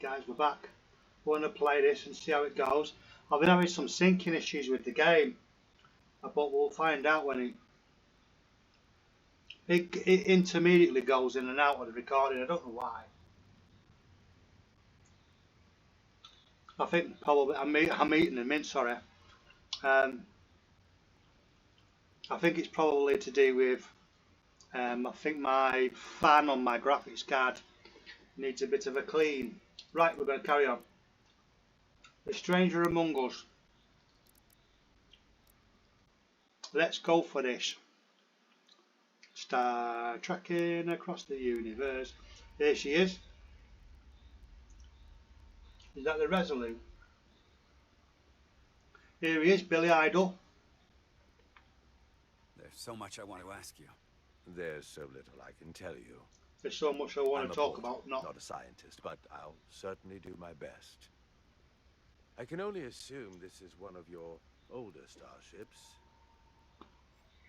guys, we're back. We want to play this and see how it goes. I've been having some syncing issues with the game, but we'll find out when it intermediately goes in and out of the recording. I don't know why. I think probably I'm eating a mint. Sorry. I think it's probably to do with. I think my fan on my graphics card needs a bit of a clean. Right, we're going to carry on. The Stranger Among Us. Let's go for this. Star trekking across the universe. There she is. Is that the Resolute? Here he is, Billy Idol. There's so much I want to ask you. There's so little I can tell you. There's so much I want to talk about. Not a scientist, but I'll certainly do my best. I can only assume this is one of your older starships.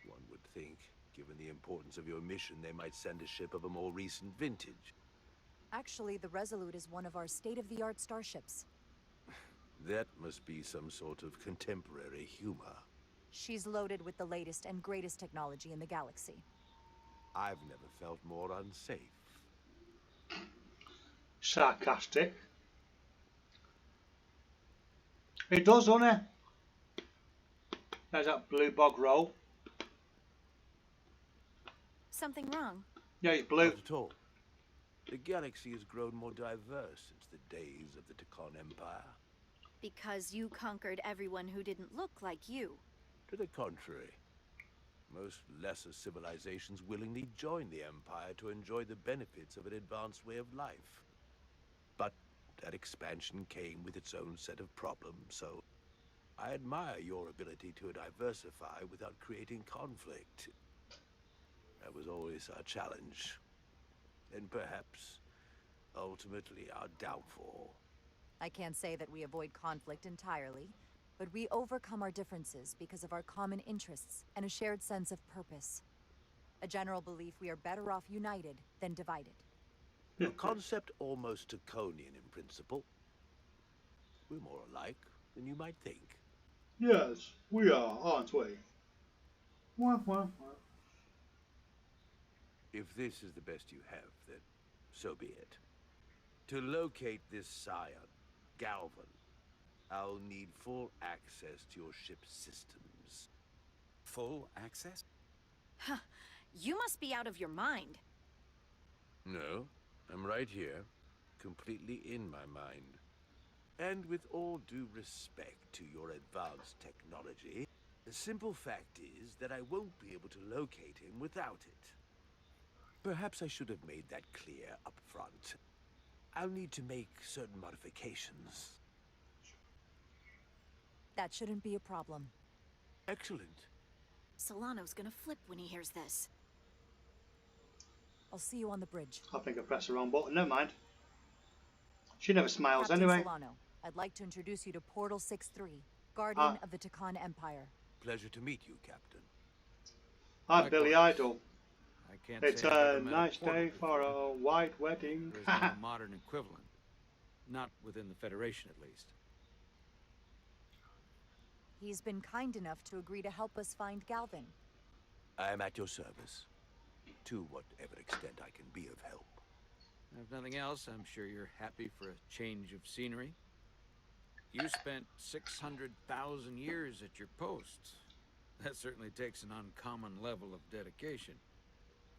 One would think, given the importance of your mission, they might send a ship of a more recent vintage. Actually, the Resolute is one of our state-of-the-art starships. That must be some sort of contemporary humor. She's loaded with the latest and greatest technology in the galaxy. I've never felt more unsafe. Sarcastic. It does, doesn't it? There's that blue bog roll. Something wrong? Yeah, it's blue. Not at all. The galaxy has grown more diverse since the days of the Kcin Empire. Because you conquered everyone who didn't look like you. To the contrary. Most lesser civilizations willingly join the Empire to enjoy the benefits of an advanced way of life. But that expansion came with its own set of problems, so I admire your ability to diversify without creating conflict. That was always our challenge. And perhaps, ultimately, our downfall. I can't say that we avoid conflict entirely, but we overcome our differences because of our common interests and a shared sense of purpose. A general belief we are better off united than divided. A concept almost Draconian in principle. We're more alike than you might think. Yes, we are, aren't we? Wah, wah, wah. If this is the best you have, then so be it. To locate this scion, Galvan, I'll need full access to your ship's systems. Full access? Huh. You must be out of your mind. No, I'm right here, completely in my mind. And with all due respect to your advanced technology, the simple fact is that I won't be able to locate him without it. Perhaps I should have made that clear up front. I'll need to make certain modifications. That shouldn't be a problem. Excellent. Solano's gonna flip when he hears this. I'll see you on the bridge. I think I pressed the wrong button. Never mind. She never smiles Captain anyway. Solano, I'd like to introduce you to Portal 6-3, Guardian of the Kcin Empire. Pleasure to meet you, Captain. I'm Billy Idol. I can't It's say I've ever a met nice portal day for before. a white wedding. There is no modern equivalent. Not within the Federation, at least. He's been kind enough to agree to help us find Galvan. I am at your service. To whatever extent I can be of help. If nothing else, I'm sure you're happy for a change of scenery. You spent 600,000 years at your post. That certainly takes an uncommon level of dedication.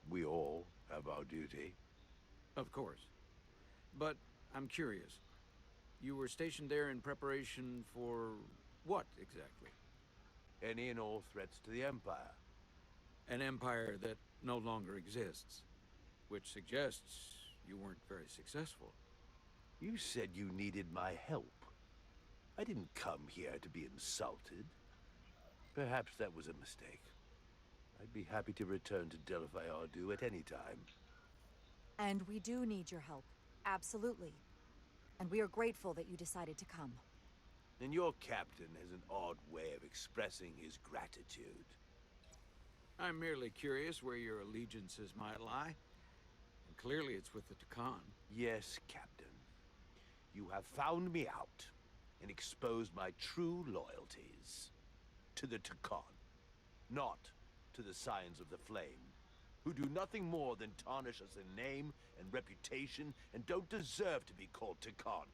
We all have our duty. Of course. But I'm curious. You were stationed there in preparation for what, exactly? Any and all threats to the Empire. An empire that no longer exists. Which suggests you weren't very successful. You said you needed my help. I didn't come here to be insulted. Perhaps that was a mistake. I'd be happy to return to Delphi Ardu at any time. And we do need your help. Absolutely. And we are grateful that you decided to come. And your captain has an odd way of expressing his gratitude. I'm merely curious where your allegiances might lie. And clearly it's with the Kcin. Yes, Captain. You have found me out and exposed my true loyalties to the Kcin, not to the Scions of the Flame, who do nothing more than tarnish us in name and reputation and don't deserve to be called Kcin.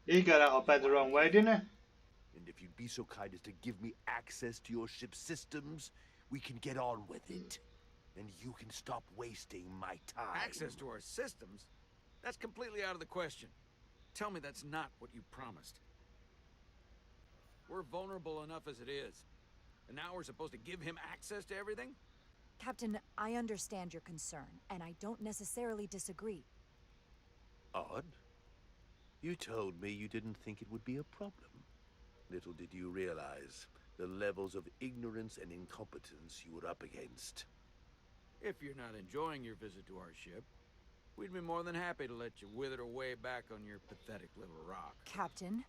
He got out of bed the wrong way, didn't he? And if you'd be so kind as to give me access to your ship's systems, we can get on with it. And you can stop wasting my time. Access to our systems? That's completely out of the question. Tell me that's not what you promised. We're vulnerable enough as it is. And now we're supposed to give him access to everything? Captain, I understand your concern, and I don't necessarily disagree. Odd. You told me you didn't think it would be a problem. Little did you realize the levels of ignorance and incompetence you were up against. If you're not enjoying your visit to our ship, we'd be more than happy to let you wither away back on your pathetic little rock. Captain?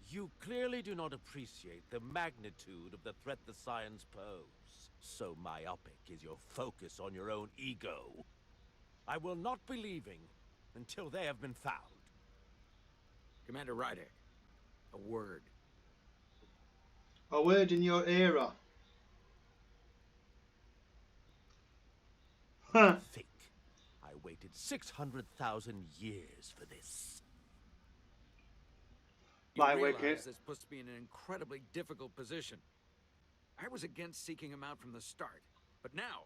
You clearly do not appreciate the magnitude of the threat the Scions pose. So myopic is your focus on your own ego. I will not be leaving until they have been found. Commander Rydek, a word. A word in your era. Huh. Think. I waited 600,000 years for this. You My realize wicket. this puts me in an incredibly difficult position. I was against seeking him out from the start, but now,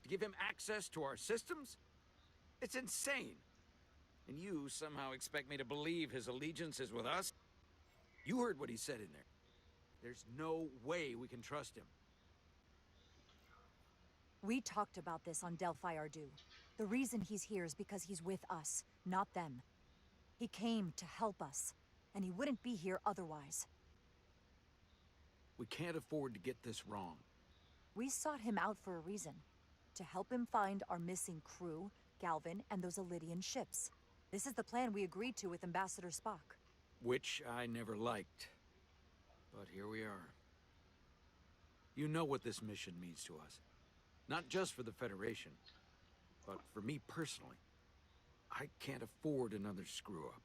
to give him access to our systems? It's insane. And you somehow expect me to believe his allegiance is with us? You heard what he said in there. There's no way we can trust him. We talked about this on Delphi Ardu. The reason he's here is because he's with us, not them. He came to help us, and he wouldn't be here otherwise. We can't afford to get this wrong. We sought him out for a reason. To help him find our missing crew, Galvin, and those Elydian ships. This is the plan we agreed to with Ambassador Spock. Which I never liked. But here we are. You know what this mission means to us. Not just for the Federation, but for me personally. I can't afford another screw-up.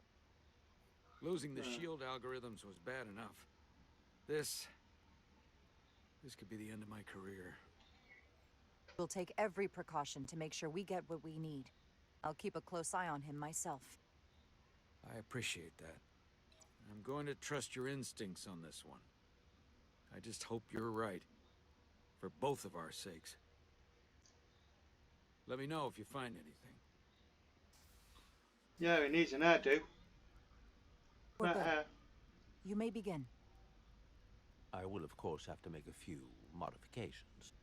Losing the shield algorithms was bad enough. This could be the end of my career. We'll take every precaution to make sure we get what we need. I'll keep a close eye on him myself. I appreciate that. I'm going to trust your instincts on this one. I just hope you're right. For both of our sakes. Let me know if you find anything. Yeah, he needs an hairdo. We're good. You may begin. I will, of course, have to make a few modifications.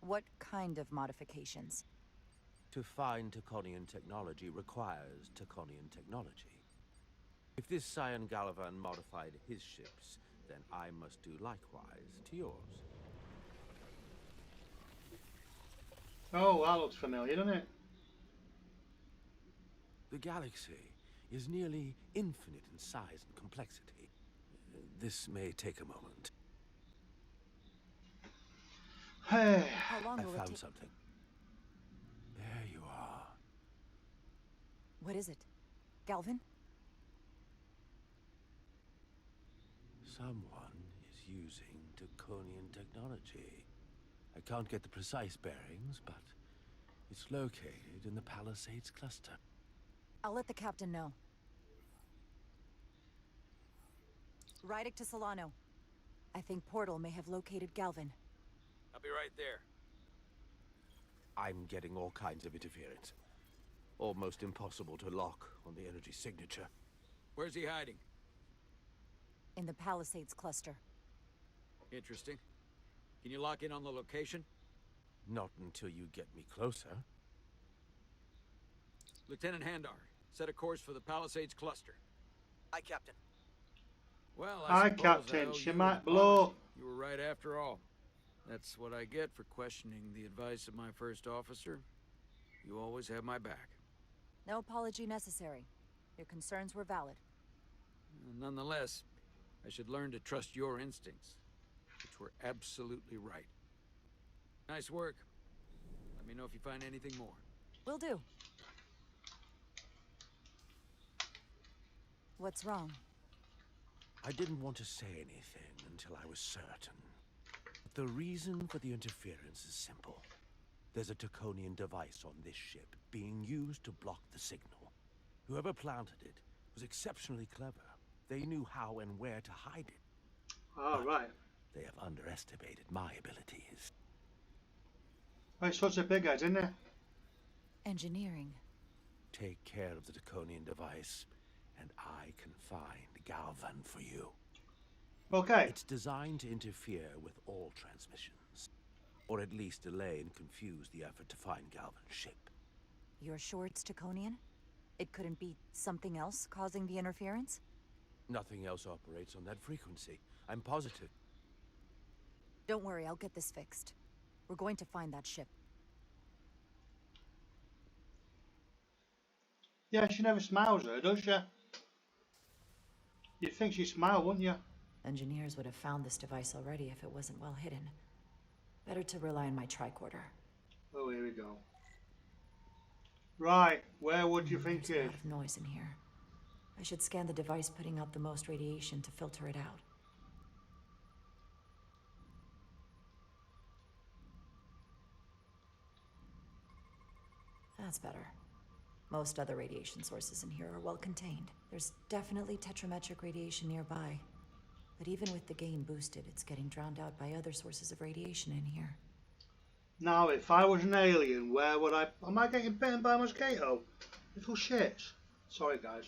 What kind of modifications? To find Taconian technology requires Taconian technology. If this Scion Gallivan modified his ships, then I must do likewise to yours. Oh, that looks familiar, doesn't it? The galaxy is nearly infinite in size and complexity. This may take a moment. Hey. How long I will it found take? something. There you are. What is it? Galvin? Someone is using Taconian technology. I can't get the precise bearings, but it's located in the Palisades cluster. I'll let the captain know. Rydek to Solano. I think Portal may have located Galvin. I'll be right there. I'm getting all kinds of interference. Almost impossible to lock on the energy signature. Where's he hiding? In the Palisades cluster. Interesting. Can you lock in on the location? Not until you get me closer. Lieutenant Handar, set a course for the Palisades cluster. Aye, Captain. Well, Hi, I suppose Captain. I owe She you might an blow. apology. You were right after all. That's what I get for questioning the advice of my first officer. You always have my back. No apology necessary. Your concerns were valid. Nonetheless, I should learn to trust your instincts, which were absolutely right. Nice work. Let me know if you find anything more. Will do. What's wrong? I didn't want to say anything until I was certain. But the reason for the interference is simple. There's a Draconian device on this ship being used to block the signal. Whoever planted it was exceptionally clever. They knew how and where to hide it. All right. They have underestimated my abilities. Oh, it's such a big head, isn't it? Engineering. Take care of the Draconian device, and I can find Galvan for you. Okay. It's designed to interfere with all transmissions, or at least delay and confuse the effort to find Galvan's ship. You're sure it's Draconian? It couldn't be something else causing the interference? Nothing else operates on that frequency. I'm positive. Don't worry, I'll get this fixed. We're going to find that ship. Yeah, she never smiles her, does she? You'd think she'd smile, wouldn't you? Engineers would have found this device already if it wasn't well hidden. Better to rely on my tricorder. Oh, here we go. Right, where would you think There's a it? lot of noise in here. I should scan the device putting out the most radiation to filter it out. That's better. Most other radiation sources in here are well contained. There's definitely tetrametric radiation nearby. But even with the gain boosted, it's getting drowned out by other sources of radiation in here. Now, if I was an alien, where would I... Am I getting bitten by a mosquito? Little shits. Sorry, guys.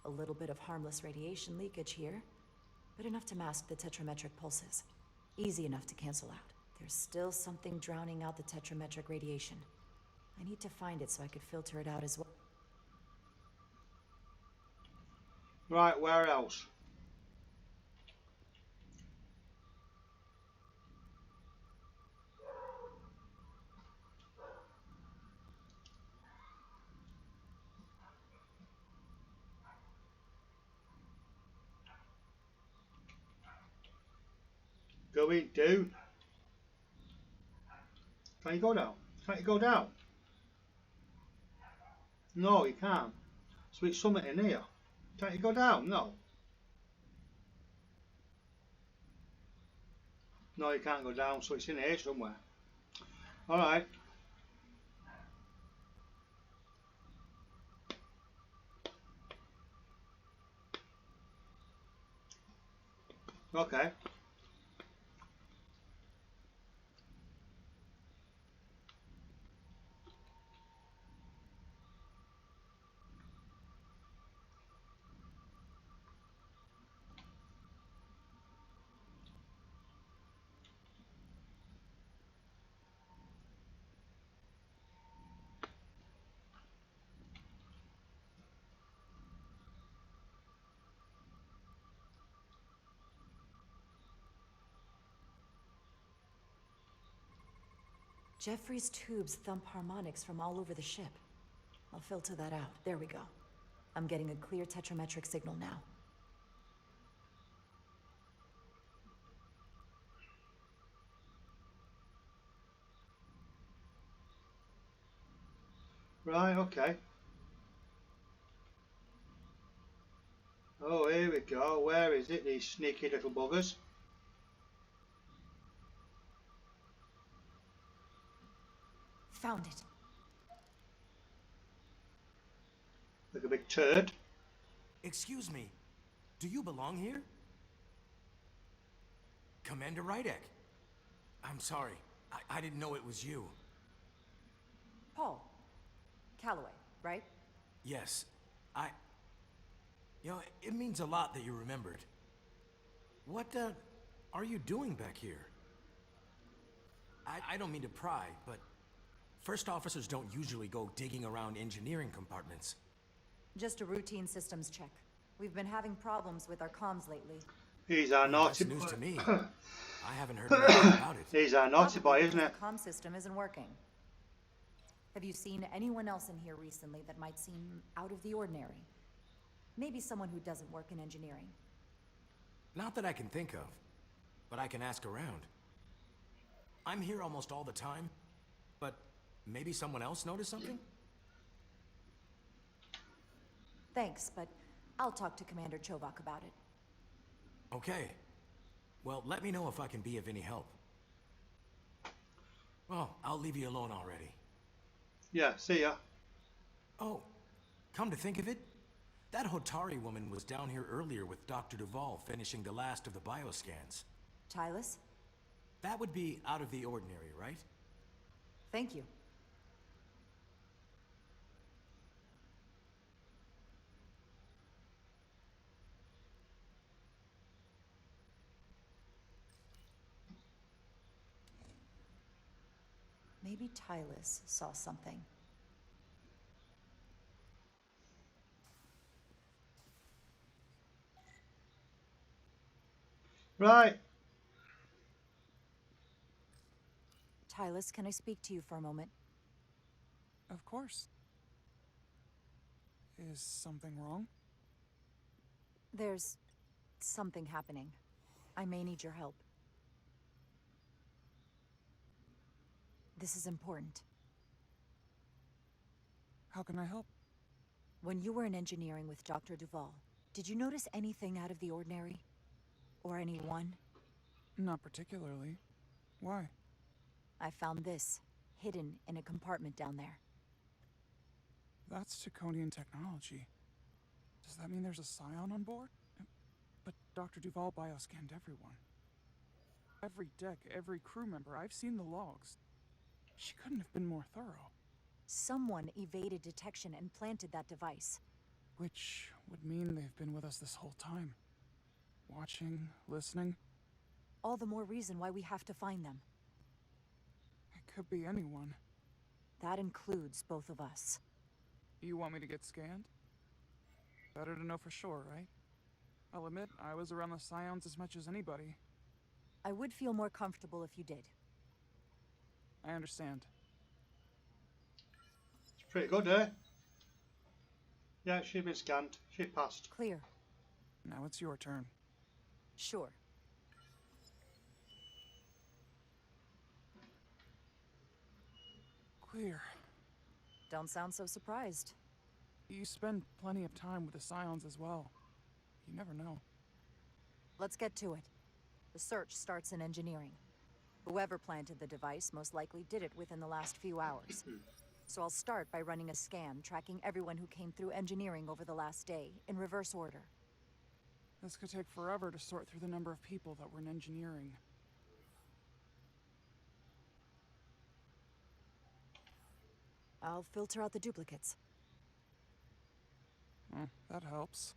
A little bit of harmless radiation leakage here, but enough to mask the tetrametric pulses. Easy enough to cancel out. There's still something drowning out the tetrametric radiation. I need to find it so I could filter it out as well. Right, where else? Going down. Can you go down? Can't you go down? No, you can't. So it's something in here. Can't you go down? No. No, you can't go down, so it's in here somewhere. Alright. Okay. Jeffrey's tubes thump harmonics from all over the ship. I'll filter that out. There we go. I'm getting a clear tetrametric signal now. Right, okay. Oh, here we go. Where is it, these sneaky little buggers? Found it. Like a big turd. Excuse me, do you belong here? Commander Rydek. I'm sorry, I didn't know it was you. Paul. Calloway, right? Yes, You know, it means a lot that you remembered. What, are you doing back here? I don't mean to pry, but first officers don't usually go digging around engineering compartments. Just a routine systems check. We've been having problems with our comms lately. He's our naughty That's boy. news to me. I haven't heard anything about it. He's our naughty boy, Probably isn't it? because the comm system isn't working. Have you seen anyone else in here recently that might seem out of the ordinary? Maybe someone who doesn't work in engineering. Not that I can think of. but I can ask around. I'm here almost all the time, but maybe someone else noticed something? Thanks, but I'll talk to Commander Chovak about it. Okay. Well, let me know if I can be of any help. Well, I'll leave you alone already. Yeah, see ya. Oh, come to think of it, that Hotari woman was down here earlier with Dr. Duval finishing the last of the bioscans. Tylus? That would be out of the ordinary, right? Thank you. Maybe Tylus saw something. Right. Tylus, can I speak to you for a moment? Of course. Is something wrong? There's something happening. I may need your help. This is important. How can I help? When you were in engineering with Dr. Duval, did you notice anything out of the ordinary? Or anyone? Not particularly. Why? I found this, hidden in a compartment down there. That's Kcin technology. Does that mean there's a scion on board? But Dr. Duval bioscanned everyone. Every deck, every crew member. I've seen the logs. She couldn't have been more thorough. Someone evaded detection and planted that device. Which would mean they've been with us this whole time. Watching, listening. All the more reason why we have to find them. It could be anyone. That includes both of us. You want me to get scanned? Better to know for sure, right? I'll admit, I was around the Scions as much as anybody. I would feel more comfortable if you did. I understand. It's pretty good, eh? Yeah, she's been scanned. She passed. Clear. Now it's your turn. Sure. Clear. Don't sound so surprised. You spend plenty of time with the Scions as well. You never know. Let's get to it. The search starts in engineering. Whoever planted the device most likely did it within the last few hours. So I'll start by running a scan, tracking everyone who came through engineering over the last day, in reverse order. This could take forever to sort through the number of people that were in engineering. I'll filter out the duplicates. That helps.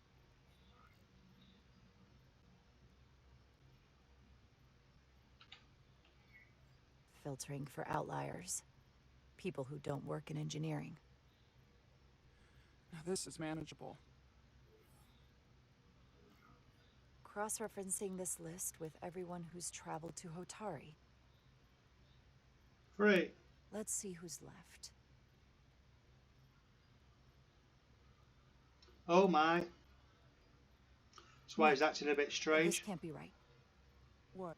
Filtering for outliers. People who don't work in engineering. Now this is manageable. Cross-referencing this list with everyone who's traveled to Hotari. 3. Let's see who's left. Oh my. That's why he's acting a bit This strange. can't be right. What?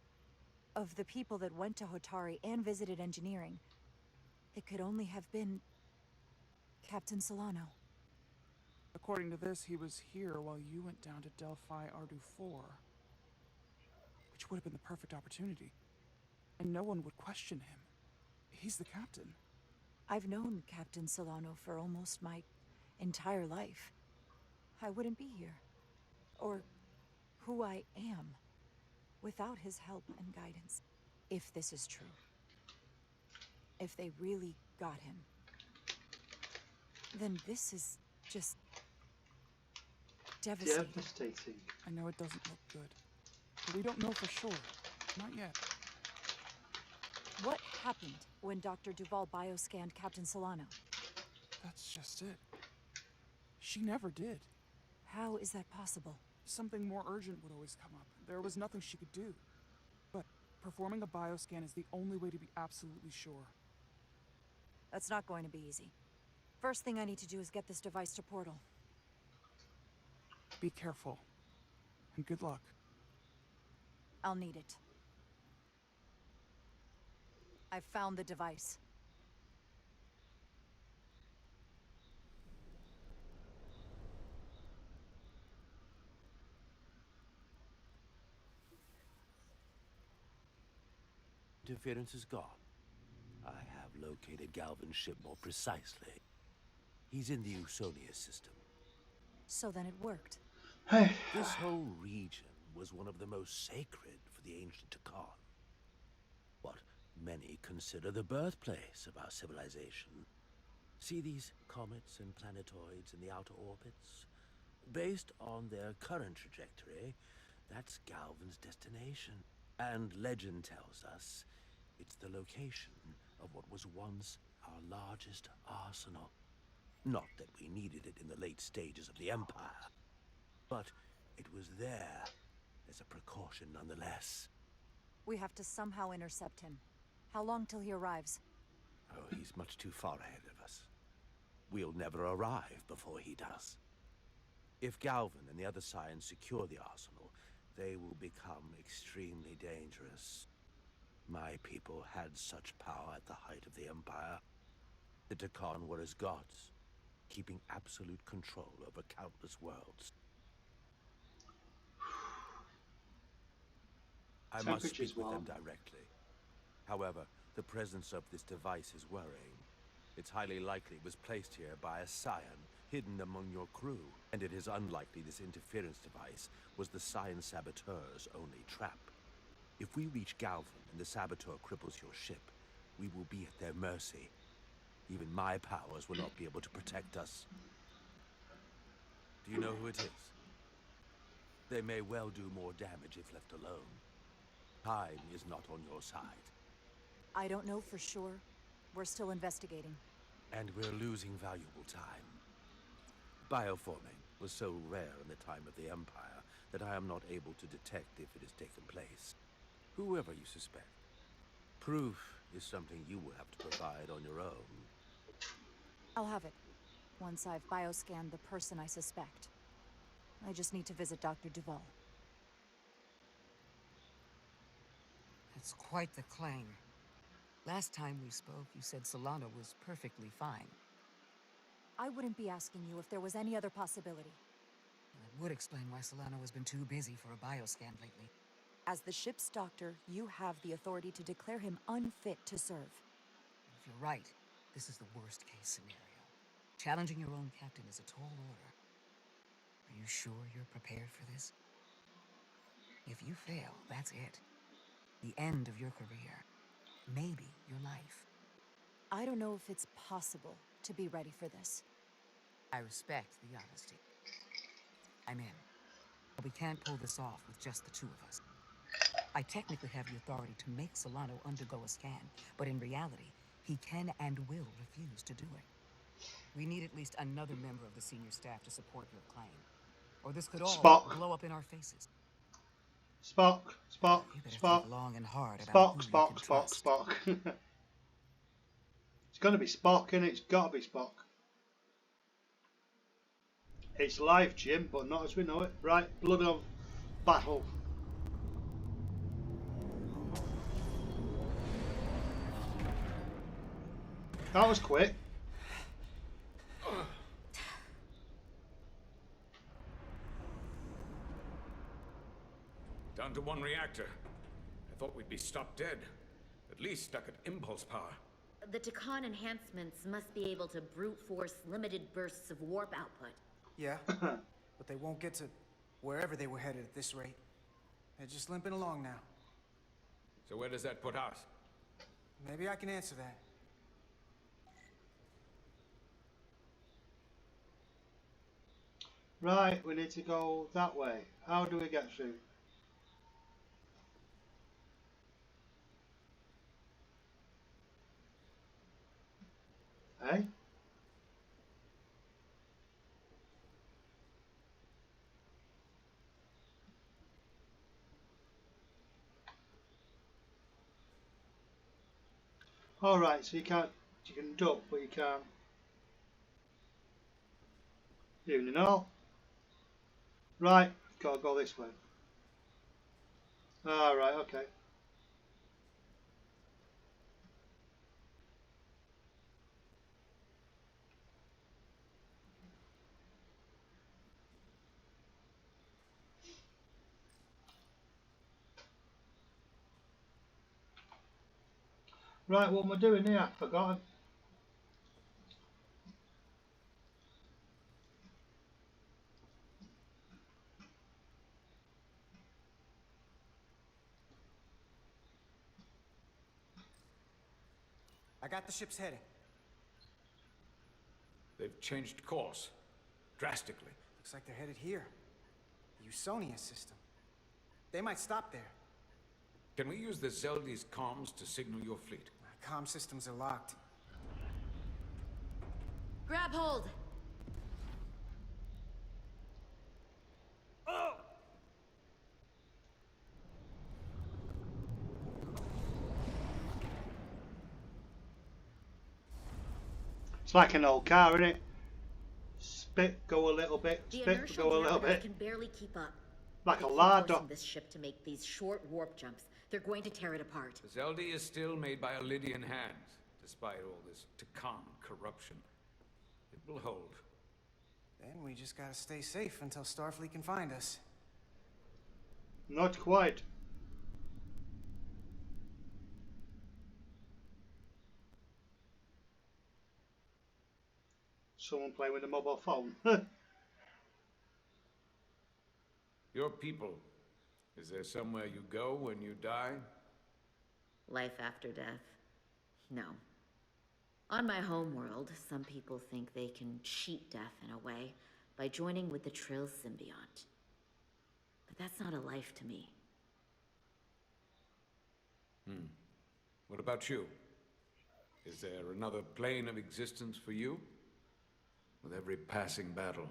Of the people that went to Hotari and visited engineering, it could only have been Captain Solano. According to this, he was here while you went down to Delphi Ardu 4. Which would have been the perfect opportunity. And no one would question him. He's the captain. I've known Captain Solano for almost my entire life. I wouldn't be here. Or who I am without his help and guidance. If this is true. If they really got him. Then this is just devastating. Devastating. I know it doesn't look good. But we don't know for sure. Not yet. What happened when Dr. Duval bioscanned Captain Solano? That's just it. She never did. How is that possible? Something more urgent would always come up. There was nothing she could do. But performing a bioscan is the only way to be absolutely sure. That's not going to be easy. First thing I need to do is get this device to Portal. Be careful. And good luck. I'll need it. I've found the device. Interference is gone. I have located Galvin's ship more precisely. He's in the Usonia system. So then it worked. Hey. This whole region was one of the most sacred for the ancient Kcin. What many consider the birthplace of our civilization. See these comets and planetoids in the outer orbits? Based on their current trajectory, that's Galvin's destination. And legend tells us it's the location of what was once our largest arsenal. Not that we needed it in the late stages of the Empire, but it was there as a precaution nonetheless. We have to somehow intercept him. How long till he arrives? Oh, he's much too far ahead of us. We'll never arrive before he does. If Galvin and the other scions secure the arsenal, they will become extremely dangerous. My people had such power at the height of the Empire. The Kcin were as gods, keeping absolute control over countless worlds. I must speak with them directly. However, the presence of this device is worrying. It's highly likely it was placed here by a scion, hidden among your crew. And it is unlikely this interference device was the scion saboteur's only trap. If we reach Galvin and the saboteur cripples your ship, we will be at their mercy. Even my powers will not be able to protect us. Do you know who it is? They may well do more damage if left alone. Time is not on your side. I don't know for sure. We're still investigating. And we're losing valuable time. Bioforming was so rare in the time of the Empire that I am not able to detect if it has taken place. Whoever you suspect. Proof is something you will have to provide on your own. I'll have it. Once I've bioscanned the person I suspect. I just need to visit Dr. Duval. That's quite the claim. Last time we spoke, you said Solana was perfectly fine. I wouldn't be asking you if there was any other possibility. That would explain why Solana has been too busy for a bioscan lately. As the ship's doctor, you have the authority to declare him unfit to serve. If you're right, this is the worst case scenario. Challenging your own captain is a tall order. Are you sure you're prepared for this? If you fail, that's it. The end of your career. Maybe your life. I don't know if it's possible to be ready for this. I respect the honesty. I'm in. But we can't pull this off with just the two of us. I technically have the authority to make Solano undergo a scan, but in reality, he can and will refuse to do it. We need at least another member of the senior staff to support your claim. Or this could all blow up in our faces. Spock. Think long and hard about Spock. It's gonna be Spock, and it's gotta be Spock. It's life, Jim, but not as we know it. Right, blood of battle. That was quick. Down to one reactor. I thought we'd be stopped dead. At least stuck at impulse power. The Kcin enhancements must be able to brute force limited bursts of warp output. Yeah, but they won't get to wherever they were headed at this rate. They're just limping along now. So where does that put us? Maybe I can answer that. Right, we need to go that way. How do we get through? Hey? Alright, so you can duck, but you can't. Evening all. Right, gotta go this way. Alright, okay. Right, what am I doing here? I forgot. I got the ship's heading. They've changed course. Drastically. Looks like they're headed here. The Usonia system. They might stop there. Can we use the Zeldy's comms to signal your fleet? Comm systems are locked. Grab hold! It's like an old car, isn't it? Spit, go a little bit. The Spit, inertial go a little dampeners bit. can barely keep up. Like They a keep larder. forcing this ship to make these short warp jumps. They're going to tear it apart. The Zeldy is still made by Lydian hands, despite all this Kcin corruption. It will hold. Then we just gotta stay safe until Starfleet can find us. Not quite. Someone playing with a mobile phone. Your people. Is there somewhere you go when you die? Life after death? No. On my homeworld, some people think they can cheat death in a way by joining with the Trill symbiont. But that's not a life to me. What about you? Is there another plane of existence for you? With every passing battle,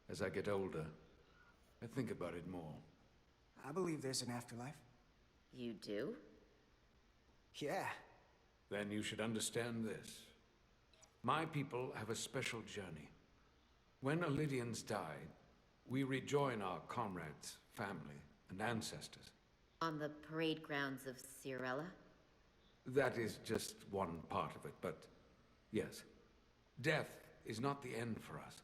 as I get older, I think about it more. I believe there's an afterlife. You do? Yeah. Then you should understand this. My people have a special journey. When Lydians die, we rejoin our comrades, family, and ancestors. On the parade grounds of Cirella? That is just one part of it, but yes. Death is not the end for us.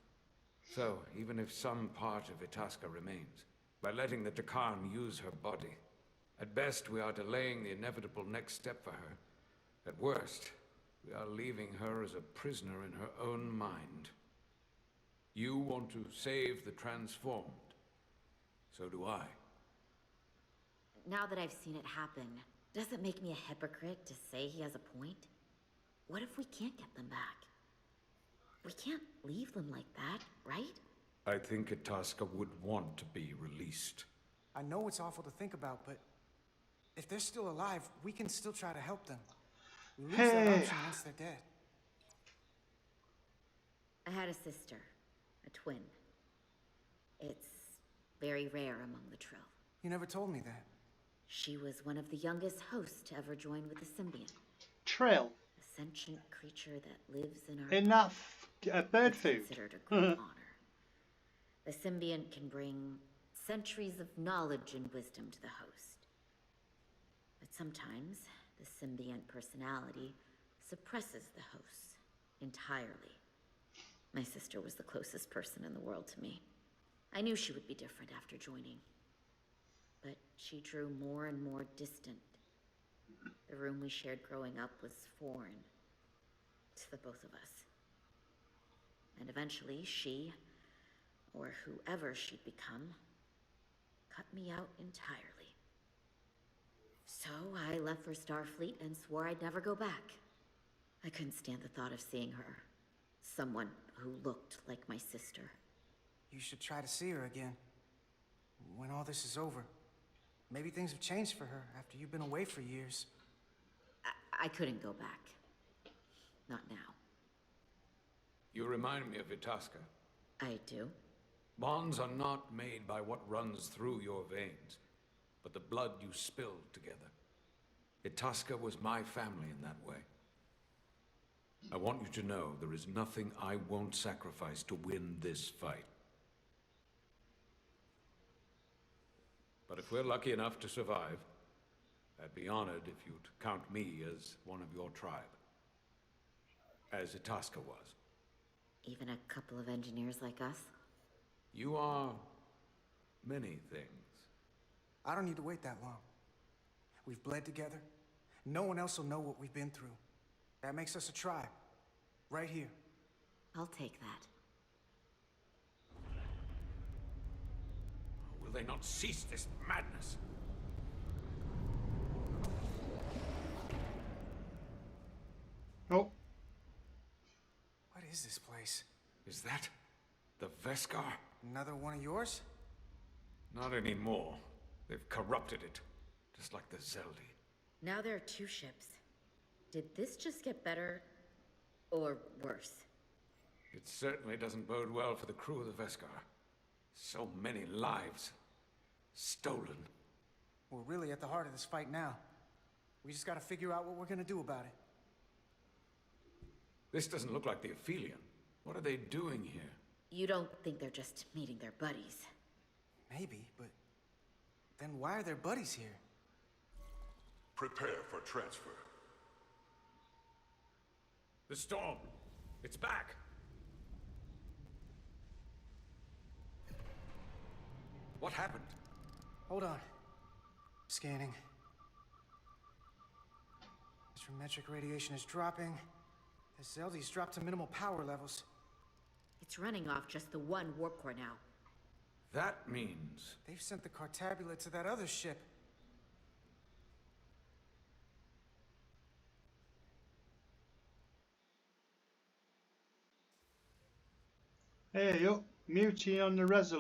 So, even if some part of Itasca remains, by letting the Kcin use her body, at best we are delaying the inevitable next step for her. At worst, we are leaving her as a prisoner in her own mind. You want to save the transformed. So do I. Now that I've seen it happen, does it make me a hypocrite to say he has a point? What if we can't get them back? We can't leave them like that, right? I think Itasca would want to be released. I know it's awful to think about, but if they're still alive, we can still try to help them. We lose that option once they're dead. I had a sister, a twin. It's very rare among the Trill. You never told me that. She was one of the youngest hosts to ever join with the symbiont. Trill. A sentient creature that lives in our... In that bird food. Considered a great honor. The symbiont can bring centuries of knowledge and wisdom to the host. But sometimes, the symbiont personality suppresses the host entirely. My sister was the closest person in the world to me. I knew she would be different after joining. But she drew more and more distant. The room we shared growing up was foreign to the both of us. And eventually she, or whoever she'd become, cut me out entirely. So I left for Starfleet and swore I'd never go back. I couldn't stand the thought of seeing her. Someone who looked like my sister. You should try to see her again. When all this is over. Maybe things have changed for her after you've been away for years. I couldn't go back. Not now. You remind me of Itasca. I do? Bonds are not made by what runs through your veins, but the blood you spill together. Itasca was my family in that way. I want you to know there is nothing I won't sacrifice to win this fight. But if we're lucky enough to survive, I'd be honored if you'd count me as one of your tribe. As Itasca was. Even a couple of engineers like us? You are many things. I don't need to wait that long. We've bled together, No one else will know what we've been through. That makes us a tribe. Right here. I'll take that. Will they not cease this madness? Oh, What is this place? Is that the Veskar? Another one of yours? Not anymore. They've corrupted it, just like the Zeldi. Now there are 2 ships. Did this just get better or worse? It certainly doesn't bode well for the crew of the Veskar. So many lives stolen. We're really at the heart of this fight now. We just gotta figure out what we're gonna do about it. This doesn't look like the Aphelion. What are they doing here? You don't think they're just meeting their buddies? Maybe, but then why are their buddies here? Prepare for transfer. The storm! It's back! What happened? Hold on. Scanning. Astrometric radiation is dropping. The Zeldi's dropped to minimal power levels. It's running off just the one warp core now. That means... They've sent the Cartabula to that other ship. hey up, mutiny on the Resurgence.